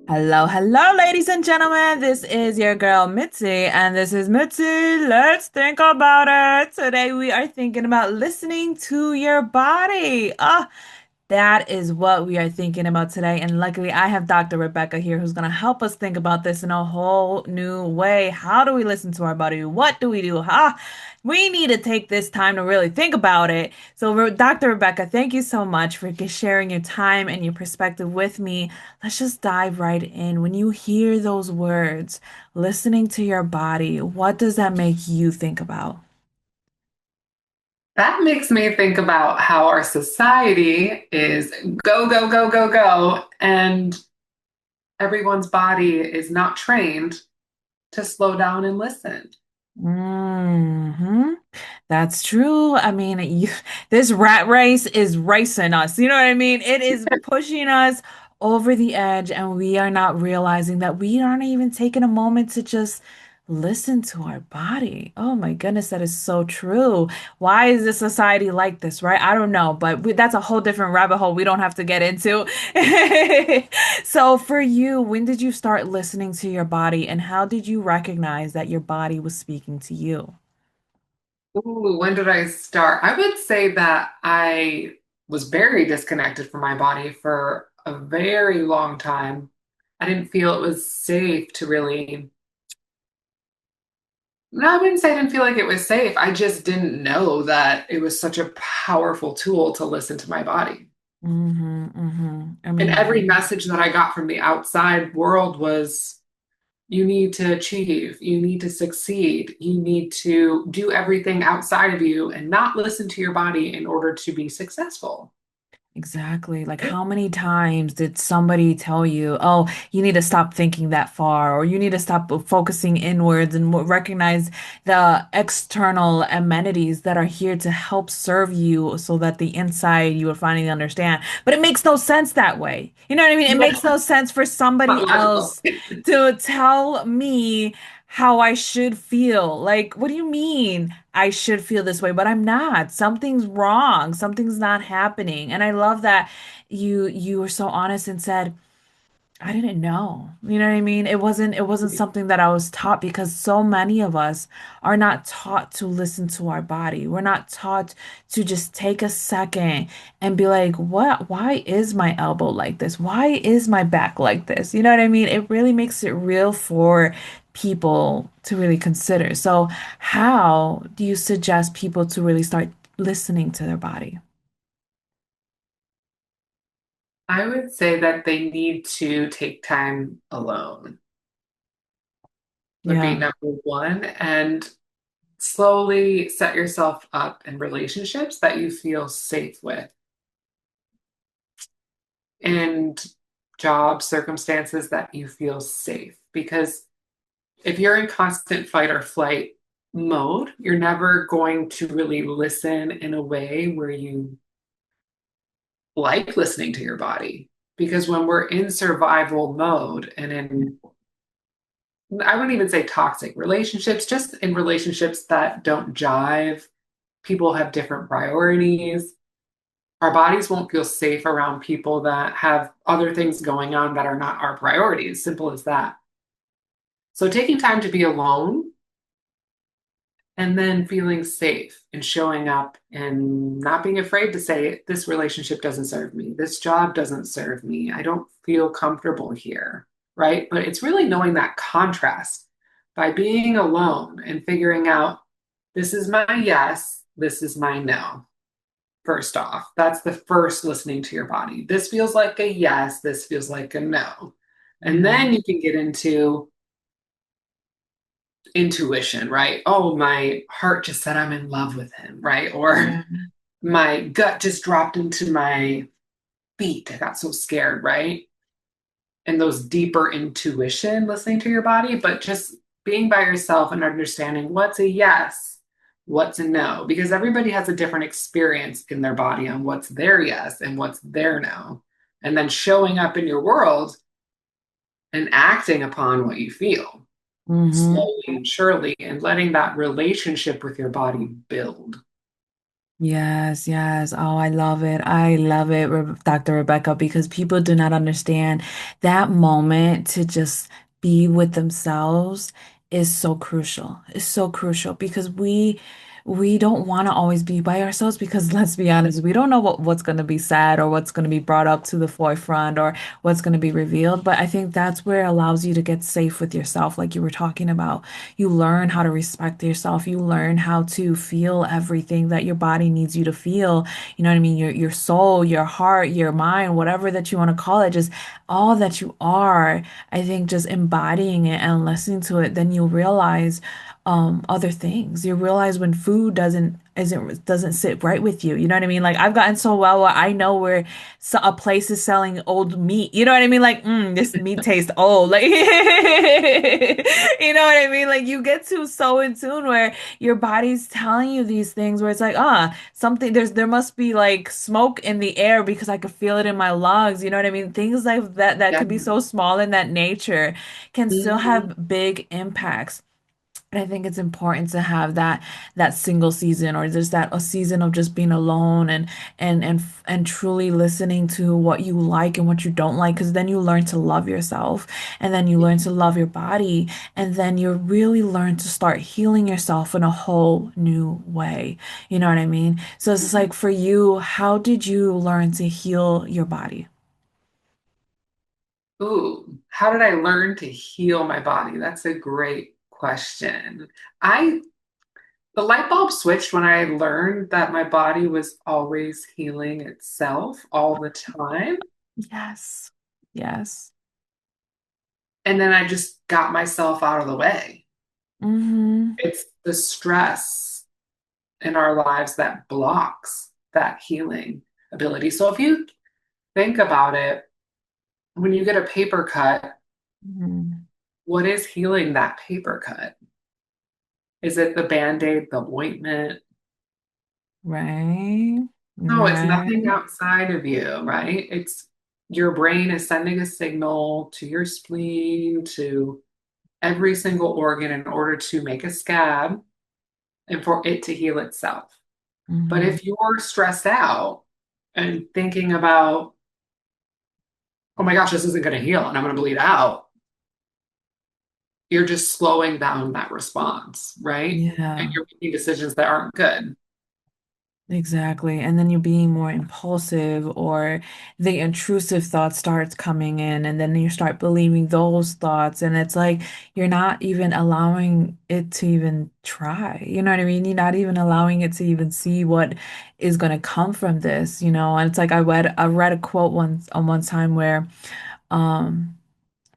Hello, hello, ladies and gentlemen. This is your girl Mitzi, and this is Mitzi. Let's think about it. Today we are thinking about listening to your body. That is what we are thinking about today. And luckily, I have Dr. Rebecca here who's going to help us think about this in a whole new way. How do we listen to our body? What do we do? We need to take this time to really think about it. So, Dr. Rebecca, thank you so much for sharing your time and your perspective with me. Let's just dive right in. When you hear those words, listening to your body, what does that make you think about? That makes me think about how our society is go, go, go, go, go, and everyone's body is not trained to slow down and listen. Hmm. That's true. I mean, this rat race is racing us. You know what I mean? It is pushing us over the edge, and we are not realizing that we aren't even taking a moment to just listen to our body. Oh my goodness, that is so true. Why is this society like this, right? I don't know, but that's a whole different rabbit hole we don't have to get into. So, for you, when did you start listening to your body, and how did you recognize that your body was speaking to you? Ooh, when did I start? I would say that I was very disconnected from my body for a very long time. I didn't feel it was safe to really, no, I wouldn't say I didn't feel like it was safe. I just didn't know that it was such a powerful tool to listen to my body. I And every mean, message that I got from the outside world was you need to achieve, you need to succeed, you need to do everything outside of you and not listen to your body in order to be successful. exactly. Like, how many times did somebody tell you, oh, you need to stop thinking that far, or you need to stop focusing inwards and recognize the external amenities that are here to help serve you so that the inside you will finally understand. But it makes no sense that way. You know what I mean? It makes no sense for Not somebody logical. else to tell me how I should feel. Like, what do you mean I should feel this way? But I'm not. Something's wrong. Something's not happening. And I love that you were so honest and said, I didn't know. You know what I mean? It wasn't something that I was taught because so many of us are not taught to listen to our body. We're not taught to just take a second and be like, "What? Why is my elbow like this? Why is my back like this?" You know what I mean? It really makes it real for people to really consider. So, how do you suggest people to really start listening to their body? I would say that they need to take time alone, would be Yeah, number one, and slowly set yourself up in relationships that you feel safe with, and job circumstances that you feel safe. Because if you're in constant fight or flight mode, you're never going to really listen in a way where you like listening to your body. Because when we're in survival mode and I wouldn't even say toxic relationships, just in relationships that don't jive, people have different priorities. Our bodies won't feel safe around people that have other things going on that are not our priorities. Simple as that. So taking time to be alone and then feeling safe and showing up and not being afraid to say, this relationship doesn't serve me. This job doesn't serve me. I don't feel comfortable here. Right. But it's really knowing that contrast by being alone and figuring out this is my yes, this is my no. First off, that's the first listening to your body. This feels like a yes, this feels like a no. And yeah, then you can get into intuition, right? Oh, my heart just said I'm in love with him, right? Or yeah. my gut just dropped into my feet. I got so scared, right? And those deeper intuition, listening to your body, but just being by yourself and understanding what's a yes, what's a no, because everybody has a different experience in their body on what's their yes and what's their no. And then showing up in your world and acting upon what you feel Hmm. slowly and surely and letting that relationship with your body build. Yes, yes. Oh, I love it. I love it, Dr. Rebecca, because people do not understand that moment to just be with themselves is so crucial. It's so crucial because we don't want to always be by ourselves because let's be honest, we don't know what's going to be said or what's going to be brought up to the forefront or what's going to be revealed. But I think that's where it allows you to get safe with yourself, like you were talking about. You learn how to respect yourself. You learn how to feel everything that your body needs you to feel. You know what I mean? Your soul, your heart, your mind, whatever that you want to call it, just all that you are. I think just embodying it and listening to it, then you'll realize other things. You realize when food doesn't sit right with you. You know what I mean? Like I've gotten so well where I know where a place is selling old meat. You know what I mean? Like, this meat tastes old. Like, you know what I mean? Like, you get to so in tune where your body's telling you these things where it's like, something there must be like smoke in the air because I could feel it in my lungs. You know what I mean? Things like that Yeah. could be so small in that nature can still Mhm. have big impacts. And I think it's important to have that single season or just that a season of just being alone and truly listening to what you like and what you don't like because then you learn to love yourself and then you learn to love your body and then you really learn to start healing yourself in a whole new way. You know what I mean? So it's just like for you, how did you learn to heal your body? Ooh, how did I learn to heal my body? That's a great question. I The light bulb switched when I learned that my body was always healing itself all the time. Yes. Yes. And then I just got myself out of the way. Mm-hmm. It's the stress in our lives that blocks that healing ability. So if you think about it, when you get a paper cut, Mm-hmm. what is healing that paper cut? Is it the band-aid, the ointment? Right. No, it's nothing Right. outside of you, right? It's your brain is sending a signal to your spleen, to every single organ in order to make a scab and for it to heal itself. But Hmm. if you're stressed out and thinking about, oh my gosh, this isn't going to heal and I'm going to bleed out, you're just slowing down that response, right? And Yeah, you're making decisions that aren't good. exactly. And then you're being more impulsive or the intrusive thought starts coming in and then you start believing those thoughts and it's like you're not even allowing it to even try. You know what I mean? You're not even allowing it to even see what is going to come from this, you know? And it's like I read a quote once on one time um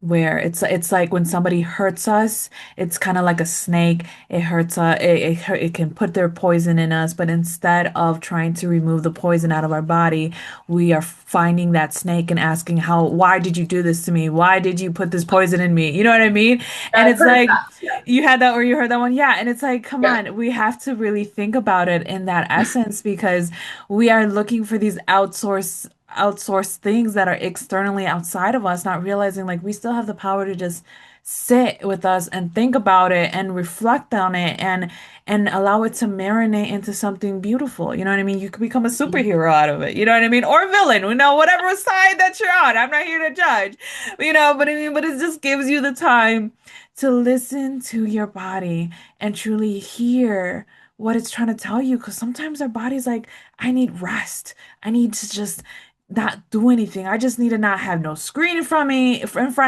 where it's like when somebody hurts us, it's kind of like a snake. It hurts it can put their poison in us, but instead of trying to remove the poison out of our body, we are finding that snake and asking why did you do this to me? Why did you put this poison in me? You know what I mean? And I've it's heard like that. Yeah. you had that or you heard that one? Yeah. And it's like, come Yeah. on, we have to really think about it in that essence because we are looking for these outsourced things that are externally outside of us, not realizing like we still have the power to just sit with us and think about it and reflect on it and allow it to marinate into something beautiful. You know what I mean? You could become a superhero out of it. You know what I mean? Or a villain, you know, whatever side that you're on. I'm not here to judge, you know, but I mean, but it just gives you the time to listen to your body and truly hear what it's trying to tell you. Because sometimes our body's like, I need rest. I need to just not do anything. I just need to not have no screen in front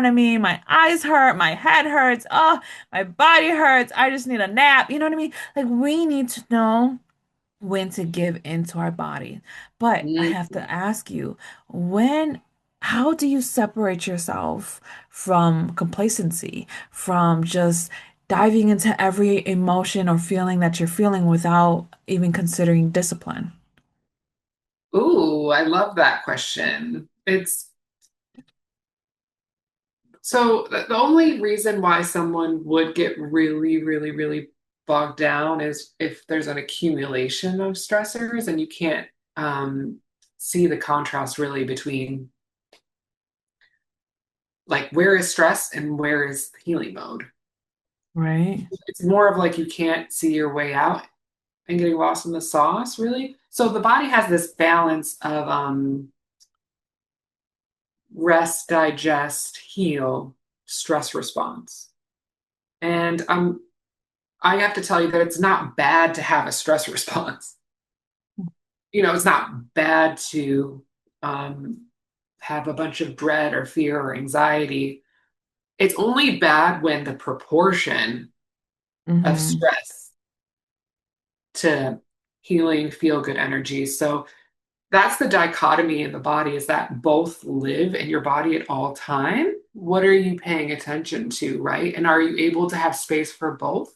of me. My eyes hurt, my head hurts, oh, my body hurts. I just need a nap. You know what I mean? Like we need to know when to give into our body. But I have Mhm. to ask you, when, how do you separate yourself from complacency, from just diving into every emotion or feeling that you're feeling without even considering discipline? Ooh, I love that question. It's so the only reason why someone would get really, really, really bogged down is if there's an accumulation of stressors and you can't see the contrast really between like where is stress and where is healing mode. Right? It's more of like you can't see your way out and getting lost in the sauce, really. So the body has this balance of rest, digest, heal, stress response. And I have to tell you that it's not bad to have a stress response. It's not bad to um, have a bunch of dread or fear or anxiety. It's only bad when the proportion of Hmm. stress to healing, feel good energy. So that's the dichotomy in the body is that both live in your body at all time. What are you paying attention to, right? And are you able to have space for both?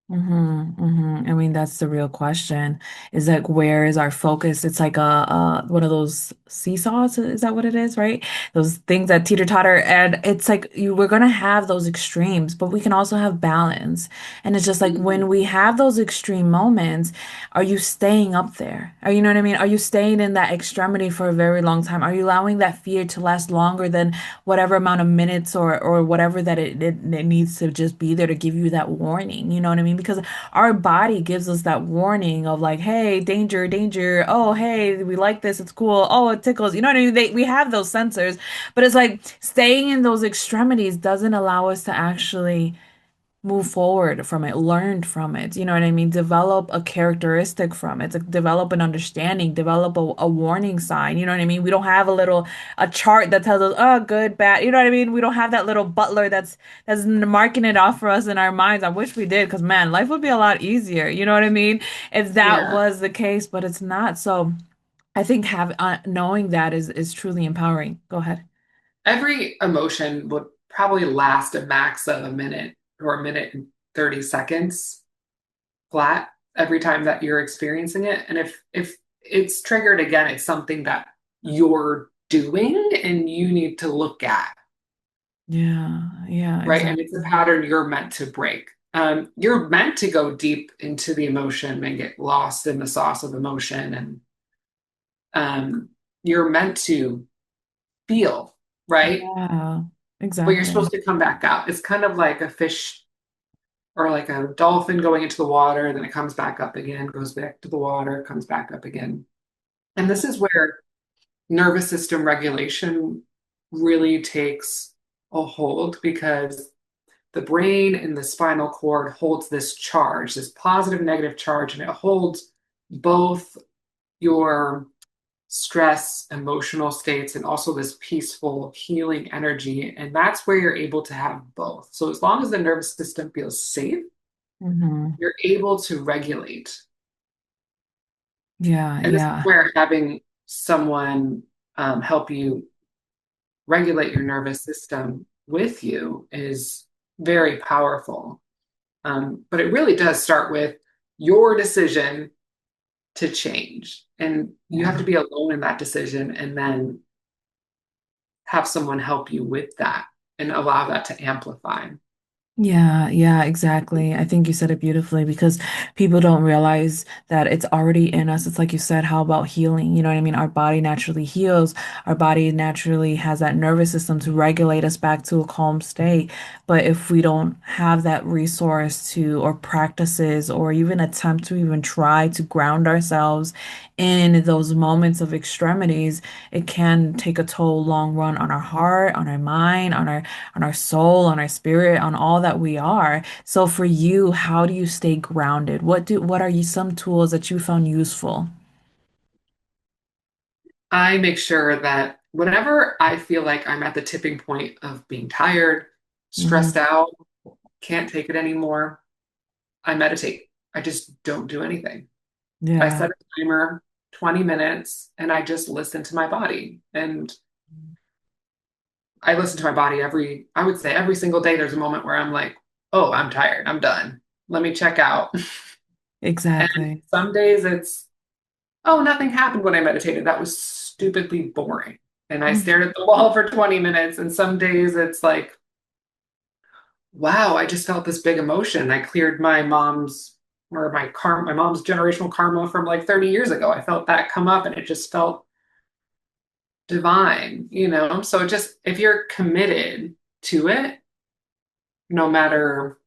I mean, that's the real question. Is like, where is our focus? It's like one of those seesaws. Is that what it is, right? Those things that teeter-totter, and it's like we're gonna have those extremes, but we can also have balance. And it's just like Mhm. when we have those extreme moments, are you staying up there? Are you know what I mean? Are you staying in that extremity for a very long time? Are you allowing that fear to last longer than whatever amount of minutes or whatever that it needs to just be there to give you that warning? You know what I mean? Because our body gives us that warning of like, hey, danger, danger. Oh, hey, we like this. It's cool. Oh, it tickles. You know what I mean? We have those sensors, but it's like staying in those extremities doesn't allow us to actually move forward from it, learn from it. You know what I mean? Develop a characteristic from it, to develop an understanding, develop a warning sign. You know what I mean? We don't have a chart that tells us, oh, good, bad. You know what I mean? We don't have that little butler that's marking it off for us in our minds. I wish we did, because man, life would be a lot easier. You know what I mean? If that Yeah. was the case, but it's not. So I think have knowing that is truly empowering. Go ahead. Every emotion would probably last a max of a minute or a minute and 30 seconds flat every time that you're experiencing it. And if it's triggered again, it's something that you're doing and you need to look at, Yeah, yeah, right? And it's a exactly. pattern you're meant to break. You're meant to go deep into the emotion and get lost in the sauce of emotion, and you're meant to feel, right? Yeah, But you're exactly. supposed to come back out. It's kind of like a fish or like a dolphin going into the water, then it comes back up again, goes back to the water, comes back up again. And this is where nervous system regulation really takes a hold because the brain and the spinal cord holds this charge, this positive negative charge, and it holds both your stress, emotional states, and also this peaceful healing energy. And that's where you're able to have both. So as long as the nervous system feels safe, Hmm. you're able to regulate. Yeah, And this is yeah. where having someone help you regulate your nervous system with you is very powerful. But it really does start with your decision to change. And you have to Yeah. be alone in that decision and then have someone help you with that and allow that to amplify. Yeah, yeah, exactly. I think you said it beautifully because people don't realize that it's already in us. It's like you said, how about healing? You know what I mean? Our body naturally heals. Our body naturally has that nervous system to regulate us back to a calm state. But if we don't have that resource to, or practices, or even attempt to even try to ground ourselves in those moments of extremities, it can take a toll long run on our heart, on our mind, on our soul, on our spirit, on all that we are. So for you, how do you stay grounded? What are you some tools that you found useful? I make sure that whenever I feel like I'm at the tipping point of being tired, stressed Hmm. out, can't take it anymore, I meditate. I just don't do anything. I Yeah, set a timer, 20 minutes, and I just listen to my body. And I listen to my body I would say every single day, there's a moment where I'm like, oh, I'm tired. I'm done. Let me check out. And exactly. some days it's, oh, nothing happened when I meditated. That was stupidly boring. And I stared at the wall for 20 minutes. And some days it's like, wow, I just felt this big emotion. I cleared my mom's or my mom's generational karma from like 30 years ago. I felt that come up and it just felt divine. So just if you're committed to it, no matter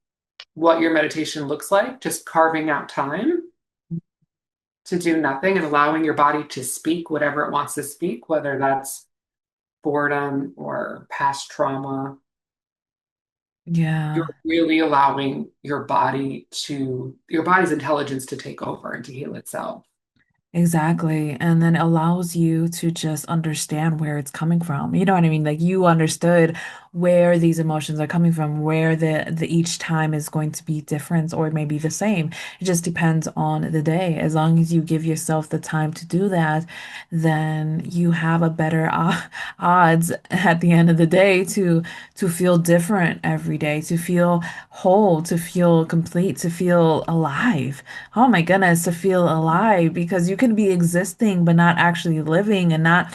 what your meditation looks like, just carving out time. to do nothing and allowing your body to speak whatever it wants to speak, whether that's boredom or past trauma, you're Yeah. really allowing your body's intelligence to take over and to heal itself. Exactly. And then allows you to just understand where it's coming from. You know what I mean? Like you understood where these emotions are coming from, where the each time is going to be different or it may be the same. It just depends on the day. As long as you give yourself the time to do that, then you have a better odds at the end of the day to feel different every day, to feel whole, to feel complete, to feel alive. Oh my goodness, to feel alive because you can be existing but not actually living and not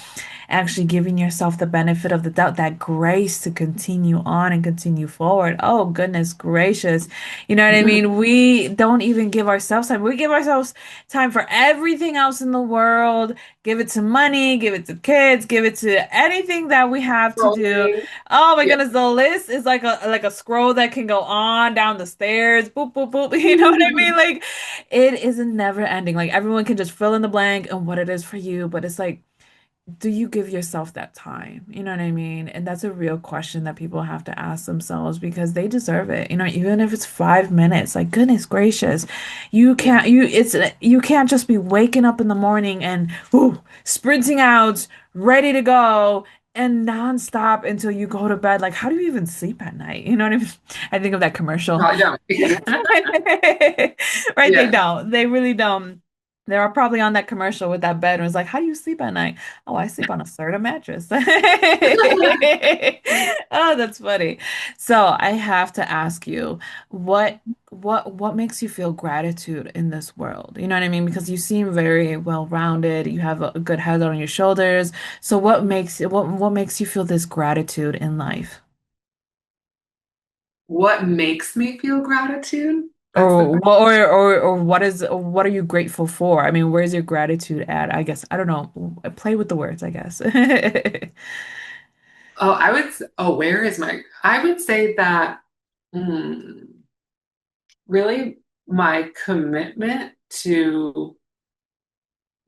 actually giving yourself the benefit of the doubt, that grace to continue on and continue forward. Oh, goodness gracious. You know what I mean? We don't even give ourselves time. We give ourselves time for everything else in the world. Give it to money, give it to kids, give it to anything that we have to do. Scrolling. Oh my Yeah. goodness, the list is like a scroll that can go on down the stairs. Boop, boop, boop. You know what I mean? Like it is a never ending. Like everyone can just fill in the blank and what it is for you, but it's like do you give yourself that time? You know what I mean? And that's a real question that people have to ask themselves because they deserve it. You know, even if it's 5 minutes, like goodness gracious, Yeah. you can't just be waking up in the morning and whoo, sprinting out, ready to go and nonstop until you go to bed. Like, how do you even sleep at night? You know what I mean? I think of that commercial. Probably don't. Right? They Yeah. don't. They really don't. They were probably on that commercial with that bed and was like, how do you sleep at night? Oh, I sleep on a Serta mattress. Oh, that's funny. So I have to ask you, what makes you feel gratitude in this world? You know what I mean? Because you seem very well-rounded. You have a good head on your shoulders. So what makes you feel this gratitude in life? What makes me feel gratitude? That's the Or question. what or what are you grateful for? I mean, where's your gratitude at? I guess I don't know. Play with the words, I guess. Where is my, I would say that mm, really my commitment to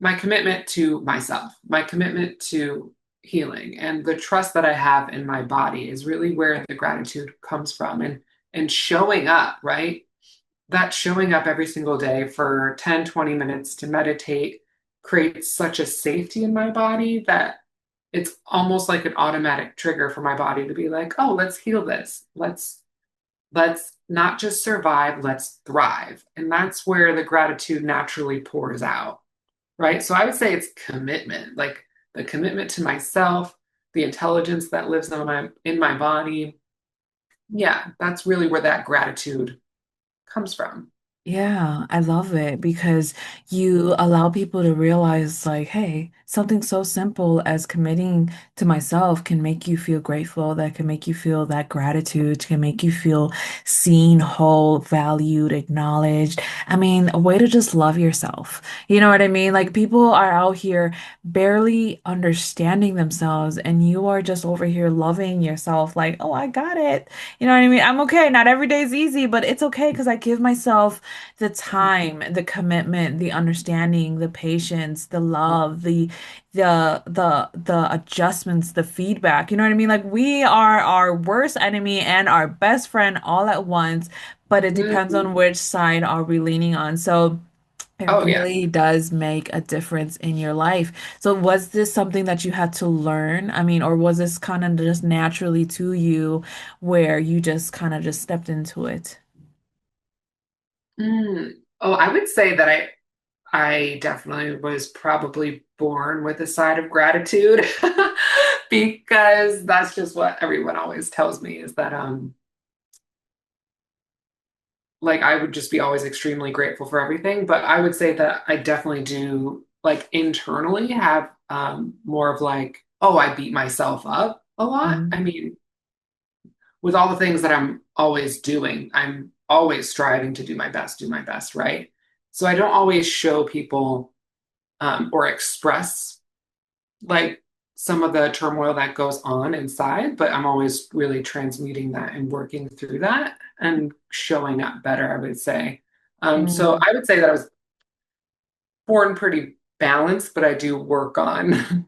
myself, my commitment to healing and the trust that I have in my body is really where the gratitude comes from and showing up, right? That showing up every single day for 10, 20 minutes to meditate creates such a safety in my body that it's almost like an automatic trigger for my body to be like, "Oh, let's heal this. Let's not just survive, let's thrive." And that's where the gratitude naturally pours out, right? So I would say it's commitment, like the commitment to myself, the intelligence that lives in my body. Yeah, that's really where that gratitude comes from. Yeah, I love it because you allow people to realize, like, hey, something so simple as committing to myself can make you feel grateful, that can make you feel that gratitude, can make you feel seen, whole, valued, acknowledged. I mean, a way to just love yourself. You know what I mean? Like, people are out here barely understanding themselves, and you are just over here loving yourself, like, oh, I got it. You know what I mean? I'm okay. Not every day is easy, but it's okay because I give myself the time, the commitment, the understanding, the patience, the love, the adjustments, the feedback. You know what I mean? Like we are our worst enemy and our best friend all at once, but it depends Mhm. on which side are we leaning on. So it Oh, yeah. really does make a difference in your life. So was this something that you had to learn? I mean, or was this kind of just naturally to you where you just kind of just stepped into it? Oh, I would say that I definitely was probably born with a side of gratitude because that's just what everyone always tells me is that like I would just be always extremely grateful for everything. But I would say that I definitely do like internally have more of like, oh, I beat myself up a lot. I mean, with all the things that I'm always doing, I'm always striving to do my best, right? So I don't always show people or express like some of the turmoil that goes on inside, but I'm always really transmuting that and working through that and showing up better, I would say. So Mm. I would say that I was born pretty balanced, but I do work on.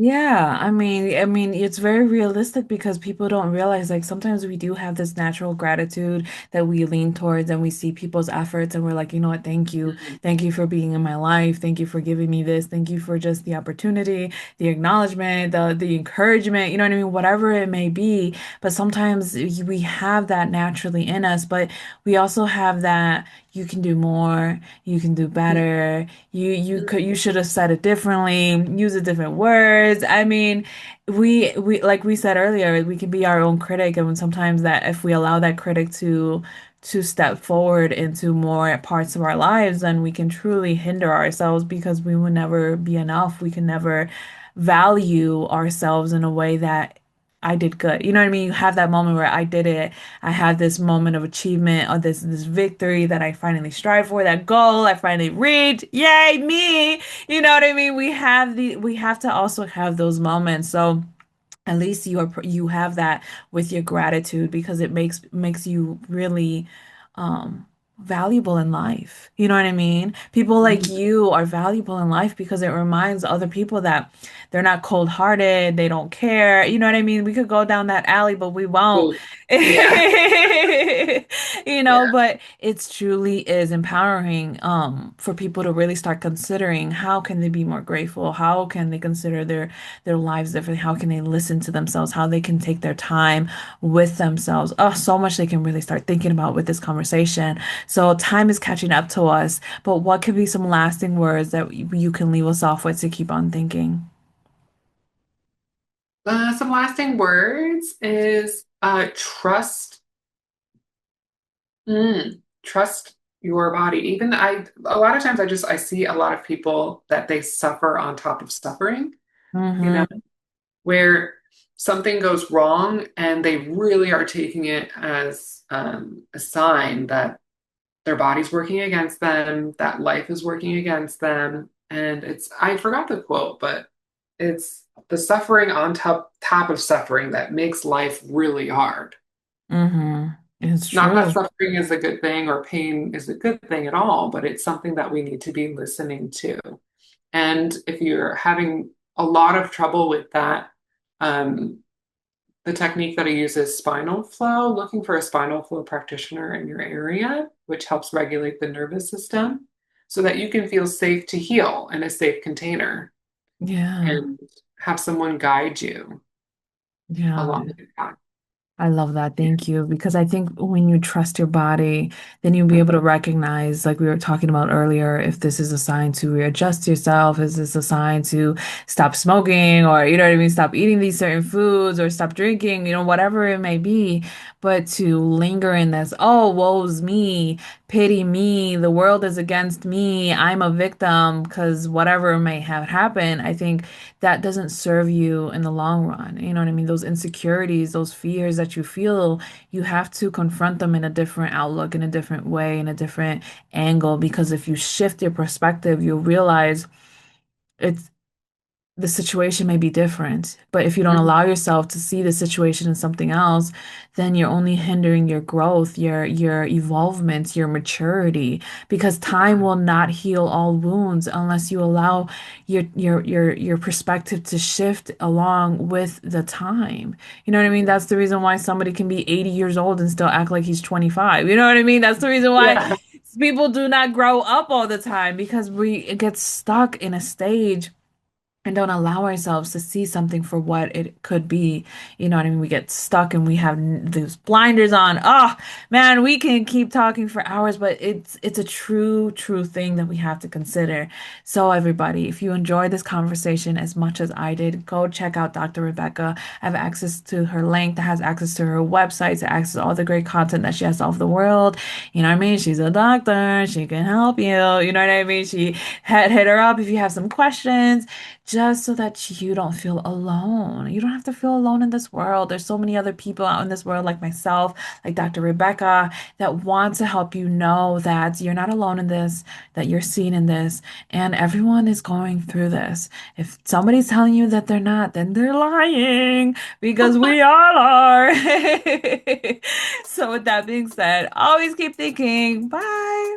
Yeah, I mean, it's very realistic because people don't realize like sometimes we do have this natural gratitude that we lean towards and we see people's efforts and we're like, you know what, thank you. Thank you for being in my life. Thank you for giving me this. Thank you for just the opportunity, the acknowledgement, the encouragement, you know what I mean? Whatever it may be. But sometimes we have that naturally in us, but we also have that you can do more, you can do better. You should have said it differently, use a different words. I mean, we like we said earlier, we can be our own critic, and when sometimes that if we allow that critic to step forward into more parts of our lives, then we can truly hinder ourselves because we will never be enough. We can never value ourselves in a way that I did good. You know what I mean? You have that moment where I did it. I have this moment of achievement or this victory that I finally strive for, that goal I finally reached. Yay, me! You know what I mean? We have to also have those moments. So at least you have that with your gratitude because it makes you really um valuable in life. You know what I mean? People like you are valuable in life because it reminds other people that they're not cold-hearted, they don't care. You know what I mean? We could go down that alley, but we won't. Well, yeah, You know, yeah. but it's truly is empowering for people to really start considering how can they be more grateful? How can they consider their lives differently? How can they listen to themselves? How they can take their time with themselves? Oh, so much they can really start thinking about with this conversation. So time is catching up to us, but what could be some lasting words that you can leave us off with to keep on thinking? Some lasting words is trust. Trust your body. Even a lot of times I see a lot of people that they suffer on top of suffering, you know, Mm-hmm. where something goes wrong and they really are taking it as a sign that their body's working against them, that life is working against them. And I forgot the quote, but it's the suffering on top of suffering that makes life really hard. Mm-hmm. It's Not that true. suffering is a good thing or pain is a good thing at all, but it's something that we need to be listening to. And if you're having a lot of trouble with that, um, the technique that I use is spinal flow, looking for a spinal flow practitioner in your area, which helps regulate the nervous system so that you can feel safe to heal in a safe container Yeah. and have someone guide you Yeah. along that. I love that. Thank you. Because I think when you trust your body, then you'll be able to recognize, like we were talking about earlier, if this is a sign to readjust yourself, is this a sign to stop smoking, or, you know what I mean, stop eating these certain foods or stop drinking, you know, whatever it may be. But to linger in this, oh, woe's me, pity me, the world is against me, I'm a victim, because whatever may have happened, I think that doesn't serve you in the long run. You know what I mean? Those insecurities, those fears that you feel, you have to confront them in a different outlook, in a different way, in a different angle. Because if you shift your perspective, you'll realize it's the situation may be different, but if you don't Mhm. allow yourself to see the situation as something else, then you're only hindering your growth, your evolvement, your maturity, because time will not heal all wounds unless you allow your perspective to shift along with the time. You know what I mean? That's the reason why somebody can be 80 years old and still act like he's 25. You know what I mean? That's the reason why Yeah. people do not grow up all the time because we get stuck in a stage and don't allow ourselves to see something for what it could be. You know what I mean? We get stuck and we have those blinders on. Oh, man, we can keep talking for hours, but it's a true thing that we have to consider. So everybody, if you enjoyed this conversation as much as I did, go check out Dr. Rebecca. I have access to her link that has access to her website, to access all the great content that she has to offer the world. You know what I mean? She's a doctor. She can help you. You know what I mean? She hit her up if you have some questions just so that you don't feel alone. You don't have to feel alone in this world. There's so many other people out in this world, like myself, like Dr. Rebecca, that want to help you know that you're not alone in this, that you're seen in this, and everyone is going through this. If somebody's telling you that they're not, then they're lying because we all are. So, with that being said, always keep thinking. Bye.